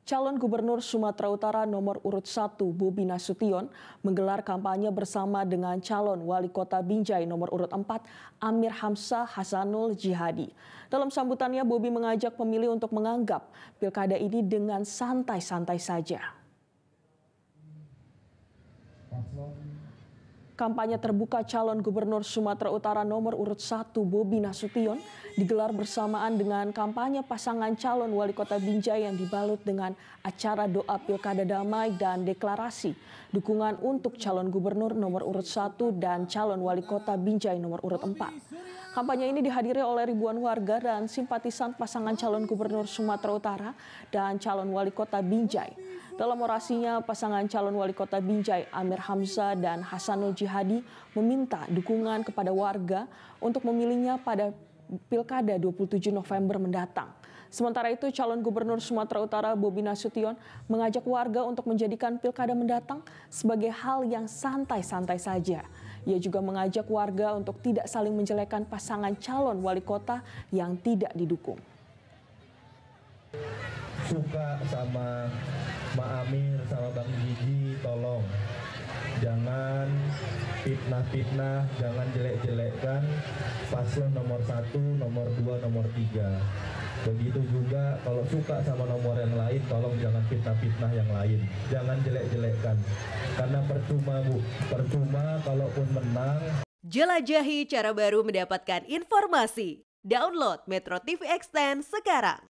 Calon Gubernur Sumatera Utara nomor urut 1 Bobi Nasution menggelar kampanye bersama dengan calon Wali Kota Binjai nomor urut 4 Amir Hamzah Hasanul Jihadi. Dalam sambutannya, Bobi mengajak pemilih untuk menganggap pilkada ini dengan santai-santai saja. Kampanye terbuka calon Gubernur Sumatera Utara nomor urut 1 Bobi Nasution digelar bersamaan dengan kampanye pasangan calon Wali Kota Binjai yang dibalut dengan acara doa pilkada damai dan deklarasi dukungan untuk calon Gubernur nomor urut 1 dan calon Wali Kota Binjai nomor urut 4. Kampanye ini dihadiri oleh ribuan warga dan simpatisan pasangan calon Gubernur Sumatera Utara dan calon Wali Kota Binjai. Dalam orasinya, pasangan calon Wali Kota Binjai Amir Hamzah dan Hasanul Jihadi meminta dukungan kepada warga untuk memilihnya pada Pilkada 27 November mendatang. Sementara itu, calon Gubernur Sumatera Utara Bobi Nasution mengajak warga untuk menjadikan Pilkada mendatang sebagai hal yang santai-santai saja. Ia juga mengajak warga untuk tidak saling menjelekkan pasangan calon wali kota yang tidak didukung. Suka sama Mak Amir sama Bang Gigi, tolong jangan fitnah-fitnah, jangan jelek-jelekkan paslon nomor 1, nomor 2, nomor 3. Begitu juga kalau suka sama nomor yang lain, tolong jangan fitnah-fitnah yang lain. Jangan jelek-jelekkan. Karena percuma, Bu. Percuma kalaupun menang. Jelajahi cara baru mendapatkan informasi. Download Metro TV Extend sekarang.